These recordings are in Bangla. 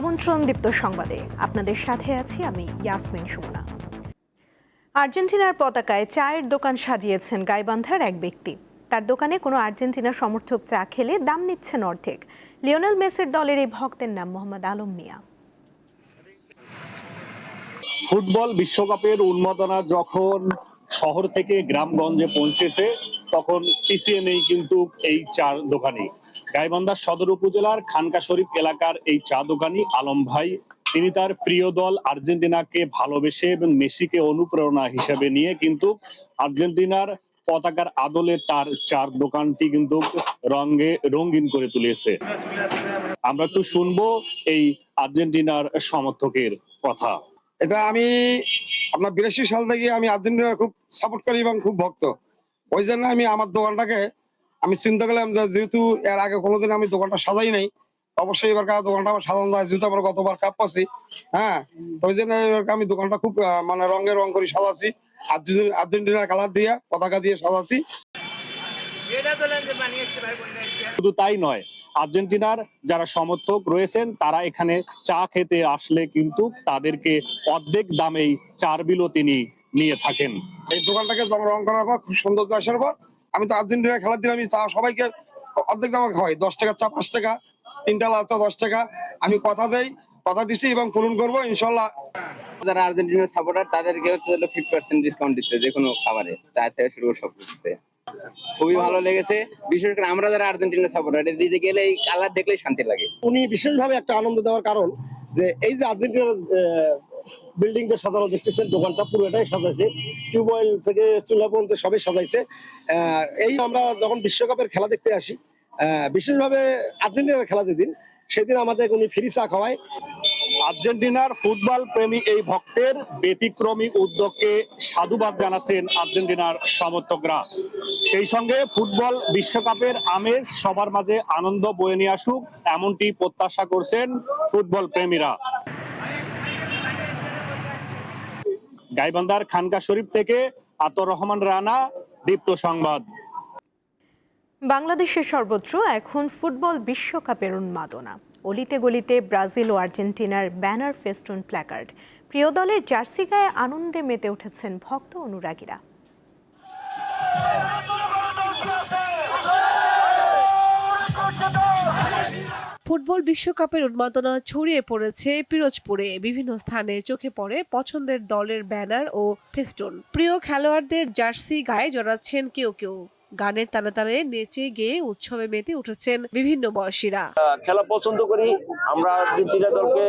আমন্ত্রণ দীপ্ত সংবাদে আপনাদের সাথে আছি আমি ইয়াসমিন সুমনা। আর্জেন্টিনার পতাকায় চায়ের দোকান সাজিয়েছেন গাইবান্ধার এক ব্যক্তি। তার দোকানে কোনো আর্জেন্টিনা সমর্থক চা খেলে দাম নিচ্ছেন অর্ধেক। লিওনেল মেসির দলের এই ভক্তের নাম মোহাম্মদ আলম মিয়া। ফুটবল বিশ্বকাপের উন্মাদনা যখন শহর থেকে গ্রামগঞ্জে পৌঁছেছে তখন পিছিয়ে নেই কিন্তু এই চা দোকানি। গাইবান্ধা সদর উপজেলার খানকা শরীফ এলাকার এই চা দোকানি আলম ভাই, তিনি তার প্রিয় দল আর্জেন্টিনাকে ভালোবেসে এবং মেসিকে অনুপ্রেরণা হিসেবে নিয়ে কিন্তু আর্জেন্টিনার পতাকার আদলে তার চার দোকানটি কিন্তু রঙিন করে তুলেছে। আমরা একটু শুনবো এই আর্জেন্টিনার সমর্থকের কথা। এটা আমি আপনার 82 সাল থেকে আমি আর্জেন্টিনার খুব সাপোর্ট করি এবং খুব ভক্ত। ওই জন্য আমি আমার দোকানটাকে আমি চিন্তা করলাম যে যেহেতু এর আগে কোনোদিন আমি দোকানটা সাজাই নাই, অবশ্যই এবার দোকানটা আমার সাজানো যায়, যেহেতু আমরা গতবার কাপ পাচ্ছি। হ্যাঁ, তো ওই জন্য আমি দোকানটা খুব মানে রং করে সাজাচ্ছি, আর্জেন্টিনার কালার দিয়ে পতাকা দিয়ে সাজাচ্ছি। শুধু তাই নয়, আর্জেন্টিনার যারা সমর্থক রয়েছেন তারা এখানে চা খেতে আসলে কিন্তু তাদেরকে অর্ধেক দামেই চার বিলও তিনি নিয়ে থাকেন। এই দোকানটাকে রং করার পর খুব সৌন্দর্য আসার পর আমি তো আর্জেন্টিনার খেলার দিন আমি চা সবাইকে অর্ধেক দামে খাওয়াই। 10 টাকা চা 5 টাকা, 3টা লাল চা 10 টাকা। আমি কথা দিছি এবং পূরণ করবো ইনশাল্লাহ। যারা আর্জেন্টিনার সাপোর্টার তাদেরকে হচ্ছে 50% ডিসকাউন্ট দিচ্ছে যে কোনো খাবারে, চা থেকে শুরু করে সবকিছুতে। খুবই ভালো লেগেছে, বিশেষ করে আমরা যারা আর্জেন্টিনার সাপোর্টার দিতে গেলে এই কালার দেখলেই শান্তি লাগে। উনি বিশেষভাবে একটা আনন্দ দেওয়ার কারণ যে এই যে আর্জেন্টিনার বিল্ডিংটা সাজানো দেখতেছেন, দোকানটা পুরোটাই সাজাইছে, টিউবওয়েল থেকে চুলা পর্যন্ত সবাই সাজাইছে। এই আমরা যখন বিশ্বকাপের খেলা দেখতে আসি, বিশেষভাবে আর্জেন্টিনার খেলা যেদিন, সেদিন আমাদের উনি ফ্রি চা খাওয়ায়। আর্জেন্টিনার ফুটবল প্রেমী এই ভক্তের ব্যতিক্রমী উদ্যোগকে সাধুবাদ জানাচ্ছেন আর্জেন্টিনার সমর্থকরা। সেই সঙ্গে ফুটবল বিশ্বকাপের আমেজ সবার মাঝে আনন্দ বয়ে নিয়ে আসুক, এমনটি প্রত্যাশা করছেন ফুটবল প্রেমীরা। গাইবান্ধার খানকা শরীফ থেকে আতর রহমান রানা, দীপ্ত সংবাদ। বাংলাদেশের সর্বত্র এখন ফুটবল বিশ্বকাপের উন্মাদনা। অলিতে গলিতে ব্রাজিল ও আর্জেন্টিনার ব্যানার, ফেস্টুন, প্ল্যাকার্ড। প্রিয় দলের জার্সি গায়ে আনন্দে মেতে উঠেছেন ভক্ত অনুরাগীরা। ফুটবল বিশ্বকাপের উন্মাদনা ছড়িয়ে পড়েছে পিরোজপুরে। বিভিন্ন স্থানে চোখে পড়ে পছন্দের দলের ব্যানার ও ফেস্টুন। প্রিয় খেলোয়াড়দের জার্সি গায়ে জড়াচ্ছেন কেউ কেউ। গানের তালে তালে নেচে গেয়ে উৎসবে মেতে উঠেছেন বিভিন্ন বয়সীরা। খেলা পছন্দ করি, আমরা আর্জেন্টিনা দলকে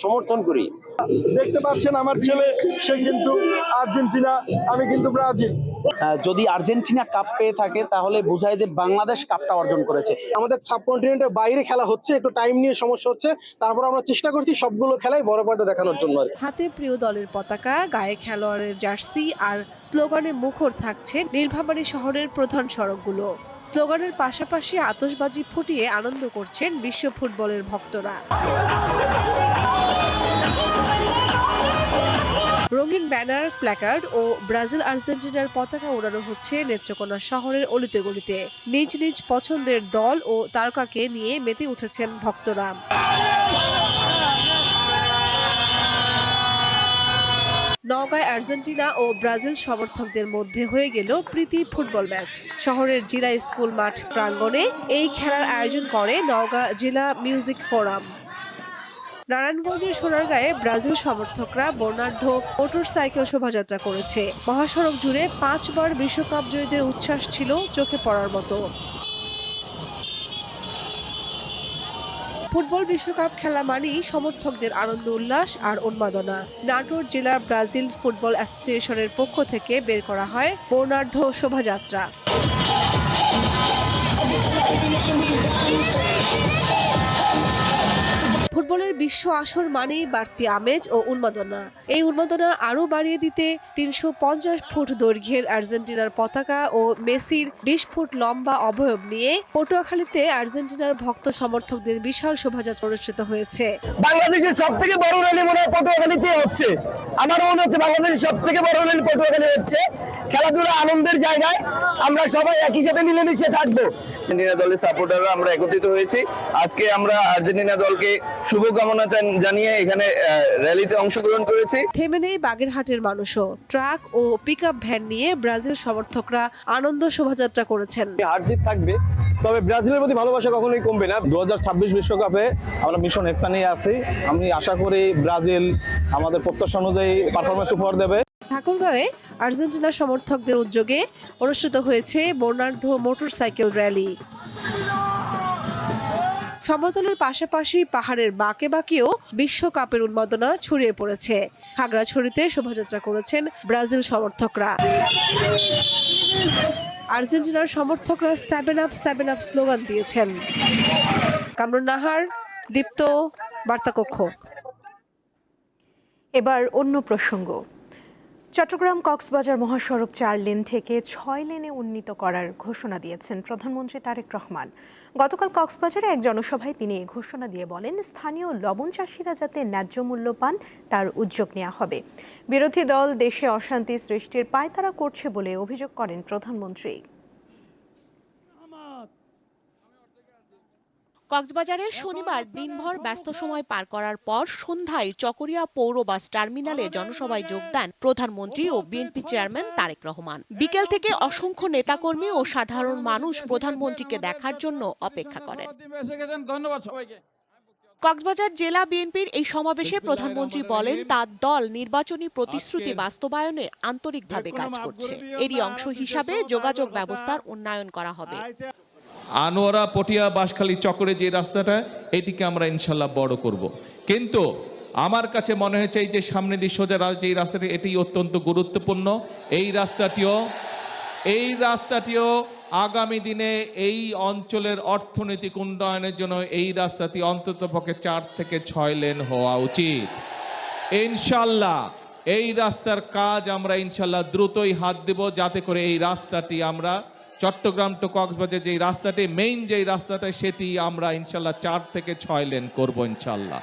সমর্থন করি। দেখতে পাচ্ছেন আমার ছেলে, সে কিন্তু আর্জেন্টিনা, আমি কিন্তু ব্রাজিল। যদি আর্জেন্টিনা কাপ পেয়ে থাকে তাহলে বোঝায় যে বাংলাদেশ কাপটা অর্জন করেছে। আমাদের সাবকন্টিনেন্টের বাইরে খেলা হচ্ছে, একটু টাইম নিয়ে সমস্যা হচ্ছে, তারপর আমরা চেষ্টা করছি সবগুলো খেলাই বড় পর্দা দেখানোর জন্য। হাতে প্রিয় দলের পতাকা, গায়ে খেলোয়াড়ের জার্সি আর স্লোগানে মুখর থাকছে নীলফামারী শহরের প্রধান সড়কগুলো। স্লোগানের পাশাপাশি আতশবাজি ফুটিয়ে আনন্দ করছেন বিশ্ব ফুটবলের ভক্তরা। রঙিন ব্যানার, প্ল্যাকার্ড ও ব্রাজিল আর্জেন্টিনার পতাকা ওড়ানো হচ্ছে নেত্রকোনা শহরের অলিতে গলিতে। নিজ নিজ পছন্দের দল ও তারকাকে নিয়ে মেতে উঠেছেন ভক্তরা। নওগাঁয় আর্জেন্টিনা ও ব্রাজিল সমর্থকদের মধ্যে হয়ে গেল প্রীতি ফুটবল ম্যাচ। শহরের জিলা স্কুল মাঠ প্রাঙ্গণে এই খেলার আয়োজন করে নওগাঁ জিলা মিউজিক ফোরাম। নারায়ণগঞ্জের সোনারগাঁয়ে ব্রাজিল সমর্থকরা বর্ণাঢ্য মোটরসাইকেল শোভাযাত্রা করেছে। মহাসড়ক জুড়ে 5 বার বিশ্বকাপ জয়ীদের উচ্ছ্বাস ছিল চোখে পড়ার মতো। ফুটবল বিশ্বকাপ খেলা মানেই সমর্থকদের আনন্দ উল্লাস আর উন্মাদনা। নাটোর জেলা ব্রাজিল ফুটবল অ্যাসোসিয়েশনের পক্ষ থেকে বের করা হয় বর্ণাঢ্য শোভাযাত্রা। ফুটবলের বিশ্ব আসর মানেই বাড়তি আমেজ ও উন্মাদনা। এই উন্মাদনা আরও বাড়িয়ে দিতে 350 ফুট দৈর্ঘ্যের আর্জেন্টিনার পতাকা ও মেসির 20 ফুট লম্বা অবয়ব নিয়ে পটুয়াখালীতে আর্জেন্টিনার ভক্ত সমর্থকদের বিশাল শোভাযাত্রা অনুষ্ঠিত হয়েছে। বাংলাদেশের সব থেকে বড় র্যালি মনে হয় পটুয়াখালীতে হচ্ছে। আমার মনে হচ্ছে বাংলাদেশের সব থেকে বড় র্যালি পটুয়াখালী হচ্ছে। খেলাধুলা আনন্দের জায়গায় আমরা সবাই একই সাথে মিলেমিশে থাকবো। আর্জেন্টিনা দলের সাপোর্টাররা আমরা একত্রিত হয়েছি। আজকে আমরা আর্জেন্টিনা দলকে শুভকামনা জানিয়ে এখানে র্যালিতে অংশগ্রহণ করেছি। থেমে নেই বাগেরহাটের মানুষও। ট্রাক ও পিকআপ ভ্যান নিয়ে ব্রাজিল সমর্থকরা আনন্দ শোভাযাত্রা করেছেন। হার জিত থাকবে, তবে ব্রাজিলের প্রতি ভালোবাসা কখনোই কমবে না। 2026 বিশ্বকাপে আমরা মিশন হেক্সা নিয়ে আছি। আমি আশা করি ব্রাজিল আমাদের প্রত্যাশা অনুযায়ী পারফরমেন্স উপহার দেবে। ঠাকুরগাঁওয়ে আর্জেন্টিনা সমর্থকদের উদ্যোগে অনুষ্ঠিত হয়েছে বর্ণাঢ্য মোটরসাইকেল র্যালি। সমতলের পাশাপাশি পাহাড়ের বাঁকে বাঁকেও বিশ্বকাপের উন্মাদনা ছড়িয়ে পড়েছে। খাগড়াছড়িতে শোভাযাত্রা করেছেন ব্রাজিল সমর্থকরা। আর্জেন্টিনার সমর্থকরা 7 আপ 7 আপ স্লোগান দিয়েছেন। কামরুন নাহার, দীপ্ত, বার্তাকক্ষ। এবার অন্য প্রসঙ্গ। চট্টগ্রাম কক্সবাজার মহাসড়ক 4 লেন থেকে 6 লেনে উন্নীত করার ঘোষণা দিয়েছেন প্রধানমন্ত্রী তারেক রহমান। গতকাল কক্সবাজারে এক জনসভায় তিনি এই ঘোষণা দিয়ে বলেন, স্থানীয় লবণ চাষিরা যাতে ন্যায্য মূল্য পান তার উদ্যোগ নেওয়া হবে। বিরোধী দল দেশে অশান্তি সৃষ্টির পায়তারা করছে বলে অভিযোগ করেন প্রধানমন্ত্রী। কক্সবাজারে শনিবার দিনভর ব্যস্ত সময় পার করার পর সন্ধ্যায় চকরিয়া পৌর বাস টার্মিনালে জনসভায় যোগ দেন প্রধানমন্ত্রী ও বিএনপি চেয়ারম্যান তারেক রহমান। বিকেল থেকে অসংখ্য নেতাকর্মী ও সাধারণ মানুষ প্রধানমন্ত্রীকে দেখার জন্য অপেক্ষা করেন। কক্সবাজার জেলা বিএনপির এই সমাবেশে প্রধানমন্ত্রী বলেন, তার দল নির্বাচনী প্রতিশ্রুতি বাস্তবায়নে আন্তরিকভাবে কাজ করছে। এরই অংশ হিসাবে যোগাযোগ ব্যবস্থার উন্নয়ন করা হবে। আনোয়ারা, পটিয়া, বাঁশখালী চক্করে যে রাস্তাটা, এটিকে আমরা ইনশাল্লাহ বড় করব। কিন্তু আমার কাছে মনে হয়েছে এই যে সামনে দিয়ে সোজা যে রাস্তাটি, এটি অত্যন্ত গুরুত্বপূর্ণ। এই রাস্তাটিও আগামী দিনে এই অঞ্চলের অর্থনৈতিক উন্নয়নের জন্য এই রাস্তাটি অন্ততপক্ষে 4 থেকে 6 লেন হওয়া উচিত। ইনশাল্লাহ এই রাস্তার কাজ আমরা ইনশাল্লাহ দ্রুতই হাত দেব, যাতে করে এই রাস্তাটি আমরা চট্টগ্রাম টু কক্সবাজার যে রাস্তাটি মেইন যে রাস্তাটা, সেটি আমরা ইনশাল্লাহ 4 থেকে 6 লেন করব ইনশাল্লাহ।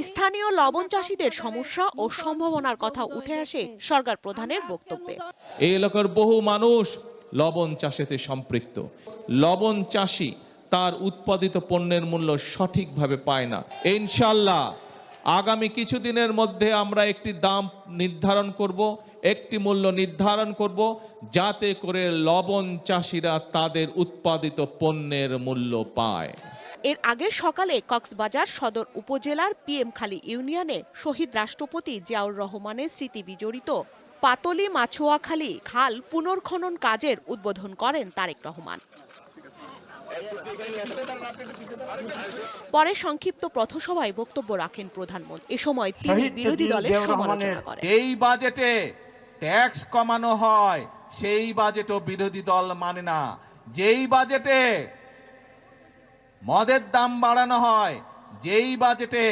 স্থানীয় লবণ চাষীদের সমস্যা ও সম্ভাবনার কথা উঠে আসে সরকার প্রধানের বক্তব্যে। এই এলাকার বহু মানুষ লবণ চাষেতে সম্পৃক্ত। লবণ চাষী তার উৎপাদিত পণ্যের মূল্য সঠিকভাবে পায় না। ইনশাল্লাহ আগামী কিছুদিনের মধ্যে আমরা একটি দাম নির্ধারণ করব, একটি মূল্য নির্ধারণ করব, যাতে করে লবণ চাষিরা তাদের উৎপাদিত পণ্যের মূল্য পায়। এর আগে সকালে কক্সবাজার সদর উপজেলার পিএমখালী ইউনিয়নে শহীদ রাষ্ট্রপতি জিয়াউর রহমানের স্মৃতি বিজড়িত পাতলি মাছুয়াখালী খাল পুনর্খনন কাজের উদ্বোধন করেন তারেক রহমান। পরে সংক্ষিপ্ত পথসভায় বক্তব্য রাখেন প্রধানমন্ত্রী। এ সময় তিনি বিরোধী দলের সমালোচনা করেন। এই বাজেটে ট্যাক্স কমানো হয়, সেই বাজেটও বিরোধী দল মানে না। যেই বাজেটে মদের দাম বাড়ানো হয়, যেই বাজেটে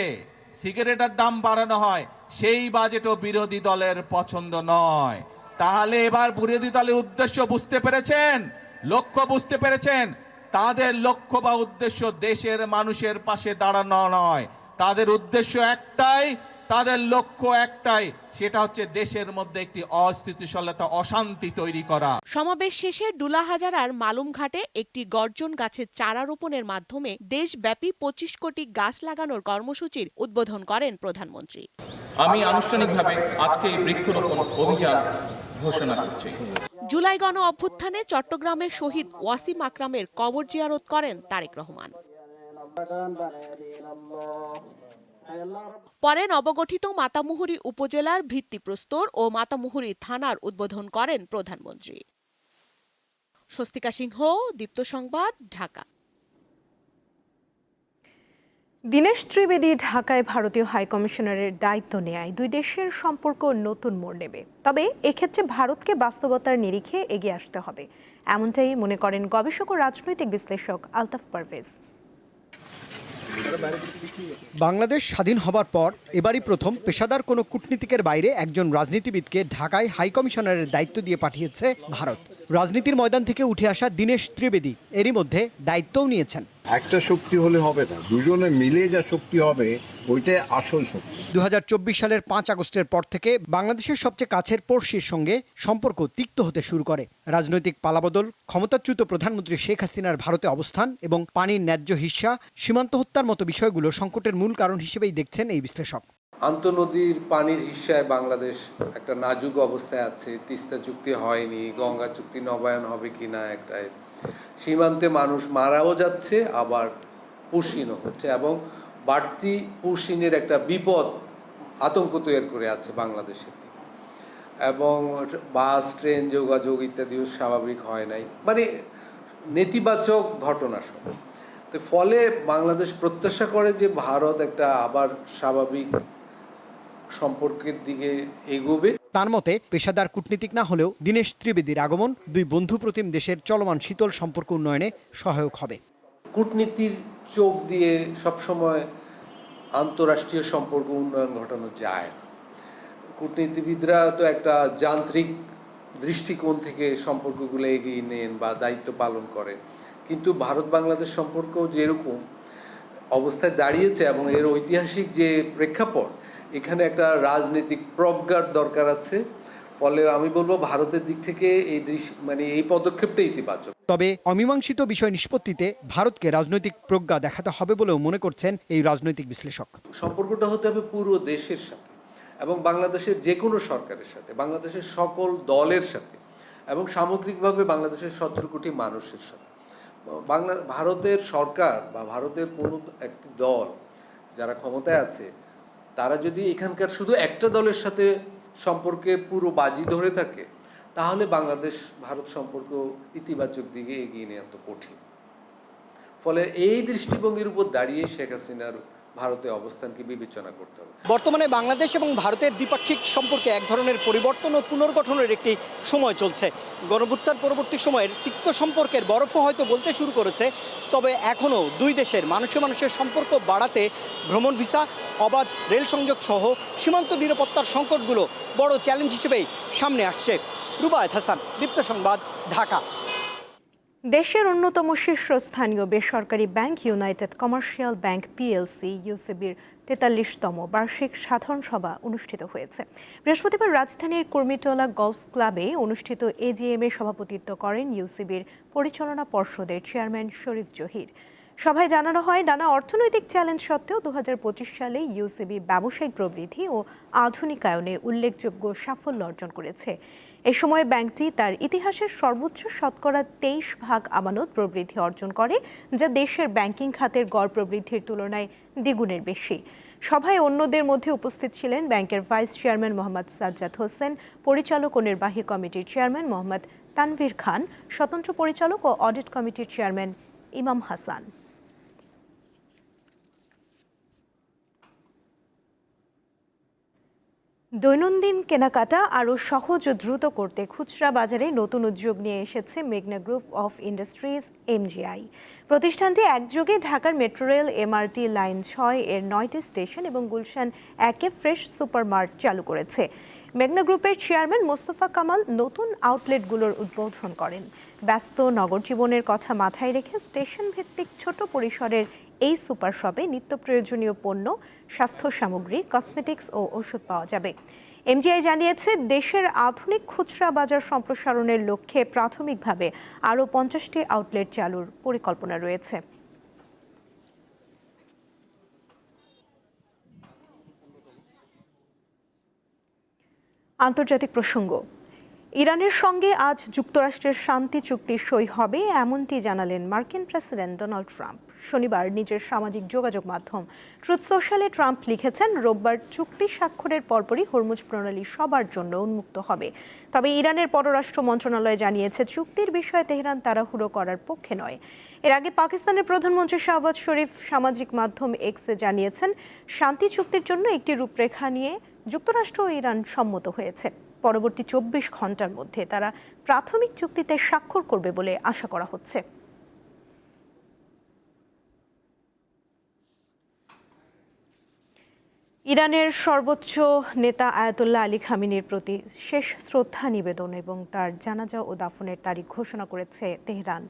সিগারেটের দাম বাড়ানো হয়, সেই বাজেটও বিরোধী দলের পছন্দ নয়। তাহলে এবার বিরোধী দলের উদ্দেশ্য বুঝতে পেরেছেন, লক্ষ্য বুঝতে পেরেছেন। তাদের লক্ষ্য বা উদ্দেশ্য দেশের মানুষের পাশে দাঁড়ানো নয়, তাদের উদ্দেশ্য একটাই, তাদের লক্ষ্য একটাই, সেটা হচ্ছে দেশের মধ্যে একটি অস্থিতিশীলতা, অশান্তি তৈরি করা। সমাবেশ শেষে ডুলাহাজারার মালুমঘাটে একটি গর্জন গাছের চারা রোপণের মাধ্যমে দেশব্যাপী 25 কোটি গাছ লাগানোর কর্মসূচির উদ্বোধন করেন প্রধানমন্ত্রী। আমি আনুষ্ঠানিকভাবে আজকে এই বৃক্ষরোপণ অভিযান ঘোষণা করছি। জুলাই গণ অভ্যুত্থানে চট্টগ্রামের শহীদ ওয়াসিম আকরামের কবর জিয়ারত করেন তারেক রহমান। পরে নবগঠিত মাতামুহুরী উপজেলার ভিত্তিপ্রস্তর ও মাতামুহুরী থানার উদ্বোধন করেন প্রধানমন্ত্রী। স্বস্তিকা সিংহ, দীপ্ত সংবাদ, ঢাকা। দীনেশ ত্রিবেদী ঢাকায় ভারতীয় হাইকমিশনারের দায়িত্ব নেয় 2 দেশের সম্পর্ক নতুন মোড় নেবে। তবে এক্ষেত্রে ভারতকে বাস্তবতার নিরিখে এগিয়ে আসতে হবে, এমনটাই মনে করেন গবেষক ও রাজনৈতিক বিশ্লেষক আলতাফ পারভেজ। বাংলাদেশ স্বাধীন হবার পর এবারই প্রথম পেশাদার কোনো কূটনীতিকের বাইরে একজন রাজনীতিবিদকে ঢাকায় হাইকমিশনারের দায়িত্ব দিয়ে পাঠিয়েছে ভারত। রাজনীতির ময়দান থেকে উঠে আসা দীনেশ ত্রিবেদী এরই মধ্যে দায়িত্বও নিয়েছেন। একটা শক্তি হলে হবে না, দুজনে মিলে যা শক্তি হবে ওইটাই আসল শক্তি। 2024 সালের 5 আগস্টের পর থেকে বাংলাদেশের সবচেয়ে কাছের পড়শির সঙ্গে সম্পর্ক তিক্ত হতে শুরু করে। রাজনৈতিক পালাবদল, ক্ষমতাচ্যুত প্রধানমন্ত্রী শেখ হাসিনার ভারতে অবস্থান এবং পানির ন্যায্য হিস্যা, সীমান্ত হত্যার মতো বিষয়গুলো সংকটের মূল কারণ হিসেবেই দেখছেন এই বিশ্লেষক। আন্তঃনদীর পানির হিস্যায় বাংলাদেশ একটা নাজুক অবস্থায় আছে। তিস্তা চুক্তি হয়নি, গঙ্গা চুক্তি নবায়ন হবে কিনা, একটা সীমান্তে মানুষ মারাও যাচ্ছে, আবার পুষিনও হচ্ছে, এবং বাড়তি পুষিনের একটা বিপদ আতঙ্ক তৈরি করে আছে বাংলাদেশের দিকে, এবং বাস ট্রেন যোগাযোগ ইত্যাদিও স্বাভাবিক হয় নাই, মানে নেতিবাচক ঘটনা সব। তো ফলে বাংলাদেশ প্রত্যাশা করে যে ভারত একটা আবার স্বাভাবিক সম্পর্কের দিকে এগোবে। তার মতে পেশাদার কূটনীতিক না হলেও দীনেশ ত্রিবেদীর আগমন দুই বন্ধুপ্রতিম দেশের চলমান শীতল সম্পর্ক উন্নয়নে সহায়ক হবে। কূটনীতির চোখ দিয়ে সবসময় আন্তঃরাষ্ট্রীয় সম্পর্ক উন্নয়ন ঘটানো যায় না। কূটনীতিবিদরা তো একটা যান্ত্রিক দৃষ্টিকোণ থেকে সম্পর্কগুলো এগিয়ে নেন বা দায়িত্ব পালন করেন, কিন্তু ভারত বাংলাদেশ সম্পর্ক যেরকম অবস্থায় দাঁড়িয়েছে এবং এর ঐতিহাসিক যে প্রেক্ষাপট, এখানে একটা রাজনৈতিক প্রজ্ঞার দরকার আছে। ফলে আমি বলবো ভারতের দিক থেকে এই পদক্ষেপটা ইতিবাচক। তবে অমীমাংসিত বিষয় নিষ্পত্তিতে ভারতকে রাজনৈতিক প্রজ্ঞা দেখাতে হবে বলেও মনে করছেন এই রাজনৈতিক বিশ্লেষক। সম্পর্কটা হতে হবে পুরো দেশের সাথে এবং বাংলাদেশের যে কোনো সরকারের সাথে, বাংলাদেশের সকল দলের সাথে এবং সামগ্রিকভাবে বাংলাদেশের 17 কোটি মানুষের সাথে। ভারতের সরকার বা ভারতের কোনো একটি দল যারা ক্ষমতায় আছে, তারা যদি এখানকার শুধু একটা দলের সাথে সম্পর্কে পুরো বাজি ধরে থাকে, তাহলে বাংলাদেশ ভারত সম্পর্ক ইতিবাচক দিকে এগিয়ে নেওয়া তো কঠিন। ফলে এই দৃষ্টিভঙ্গির উপর দাঁড়িয়ে শেখ হাসিনার ভারতে অবস্থানকে বিবেচনা করতে হবে। বর্তমানে বাংলাদেশ এবং ভারতের দ্বিপাক্ষিক সম্পর্কে এক ধরনের পরিবর্তন ও পুনর্গঠনের একটি সময় চলছে। গণঅভ্যুত্থান পরবর্তী সময়ের তিক্ত সম্পর্কের বরফও হয়তো গলতে শুরু করেছে, তবে এখনও দুই দেশের মানুষে মানুষের সম্পর্ক বাড়াতে ভ্রমণ ভিসা, অবাধ রেল সংযোগ সহ সীমান্ত নিরাপত্তার সংকটগুলো বড় চ্যালেঞ্জ হিসেবেই সামনে আসছে। রুবায়েত হাসান, দীপ্ত সংবাদ, ঢাকা। দেশের অন্যতম শীর্ষস্থানীয় বেসরকারি bank United Commercial Bank PLC ইউসিবির 43তম বার্ষিক সাধারণ সভা অনুষ্ঠিত হয়েছে। বৃহস্পতিবার রাজধানীর কুর্মিটোলা গলফ ক্লাবে অনুষ্ঠিত এজিএমে সভাপতিত্ব করেন ইউসিবির পরিচালনা পর্ষদের চেয়ারম্যান শরীফ জহির। সভায় জানানো হয়, নানা অর্থনৈতিক চ্যালেঞ্জ সত্ত্বেও 2025 সালে ইউসিবি ব্যবসায়িক প্রবৃদ্ধি ও আধুনিকায়নে উল্লেখযোগ্য সাফল্য অর্জন করেছে। এ সময় ব্যাংকটি তার ইতিহাসের সর্বোচ্চ শতকরা 23% আমানত প্রবৃদ্ধি অর্জন করে, যা দেশের ব্যাংকিং খাতের গড় প্রবৃদ্ধির তুলনায় দ্বিগুণের বেশি। সভায় অন্যদের মধ্যে উপস্থিত ছিলেন ব্যাংকের ভাইস চেয়ারম্যান মোহাম্মদ সাজ্জাদ হোসেন, পরিচালক ও নির্বাহী কমিটির চেয়ারম্যান মোহাম্মদ তানভীর খান, স্বতন্ত্র পরিচালক ও অডিট কমিটির চেয়ারম্যান ইমাম হাসান। দৈনন্দিন কেনাকাটা আরও সহজ ও দ্রুত করতে খুচরা বাজারে নতুন উদ্যোগ নিয়ে এসেছে মেঘনা গ্রুপ অফ ইন্ডাস্ট্রিজ এমজিআই। প্রতিষ্ঠানটি একযোগে ঢাকার মেট্রো রেল এমআরটি লাইন 6 এর 9টি স্টেশন এবং গুলশান 1-এ ফ্রেশ সুপারমার্ট চালু করেছে। মেঘনা গ্রুপের চেয়ারম্যান মোস্তফা কামাল নতুন আউটলেটগুলোর উদ্বোধন করেন। ব্যস্ত নগর জীবনের কথা মাথায় রেখে স্টেশন ভিত্তিক ছোট পরিসরের এই সুপার শপে নিত্য প্রয়োজনীয় পণ্য, স্বাস্থ্য সামগ্রী, কসমেটিক্স ও ওষুধ পাওয়া যাবে। এমজিআই জানিয়েছে, দেশের আধুনিক খুচরা বাজার সম্প্রসারণের লক্ষ্যে প্রাথমিকভাবে আরও 50টি আউটলেট চালুর পরিকল্পনা রয়েছে। আন্তর্জাতিক প্রসঙ্গ। ইরানের সঙ্গে আজ যুক্তরাষ্ট্রের শান্তি চুক্তি সই হবে, এমনটি জানালেন মার্কিন প্রেসিডেন্ট ডোনাল্ড ট্রাম্প। শনিবার নিজের সামাজিক যোগাযোগ মাধ্যম ট্রুথ সোশ্যালে ট্রাম্প লিখেছেন, রোববার চুক্তি স্বাক্ষরের পরপরই হরমুজ প্রণালী সবার জন্য উন্মুক্ত হবে। তবে ইরানের পররাষ্ট্র মন্ত্রণালয় জানিয়েছে, চুক্তির বিষয়ে তেহরান তাড়াহুড়ো করার পক্ষে নয়। এর আগে পাকিস্তানের প্রধানমন্ত্রী শাহবাজ শরীফ সামাজিক মাধ্যম এক্সে জানিয়েছেন, শান্তি চুক্তির জন্য একটি রূপরেখা নিয়ে যুক্তরাষ্ট্র ও ইরান সম্মত হয়েছে। পরবর্তী 24 ঘন্টার মধ্যে তারা প্রাথমিক চুক্তিতে স্বাক্ষর করবে বলে আশা করা হচ্ছে। ইরানের সর্বোচ্চ নেতা আয়াতুল্লাহ আলী খামেনির প্রতি শেষ শ্রদ্ধা নিবেদন এবং তার জানাজা ও দাফনের তারিখ ঘোষণা করেছে তেহরান।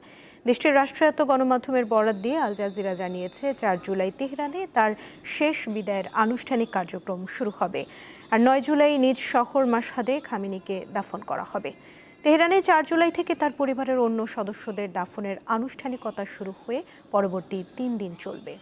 দেশটির রাষ্ট্রায়ত্ত গণমাধ্যমের বরাত দিয়ে আল জাজিরা জানিয়েছে 4 জুলাই তেহরানে তার শেষ বিদায়ের আনুষ্ঠানিক কার্যক্রম শুরু হবে। আর 9 জুলাই নিজ শহর মাশহাদে খামেনিকে দাফন করা হবে। তেহরানে 4 জুলাই থেকে তার পরিবারের অন্য সদস্যদের দাফনের আনুষ্ঠানিকতা শুরু হয়ে পরবর্তী 3 দিন চলবে।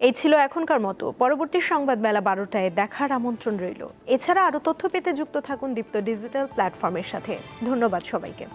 এই ছিল এখনকার মতো। পরবর্তী সংবাদ বেলা 12টায় দেখার আমন্ত্রণ রইল। এছাড়া আরও তথ্য পেতে যুক্ত থাকুন দীপ্ত ডিজিটাল প্ল্যাটফর্মের সাথে। ধন্যবাদ সবাইকে।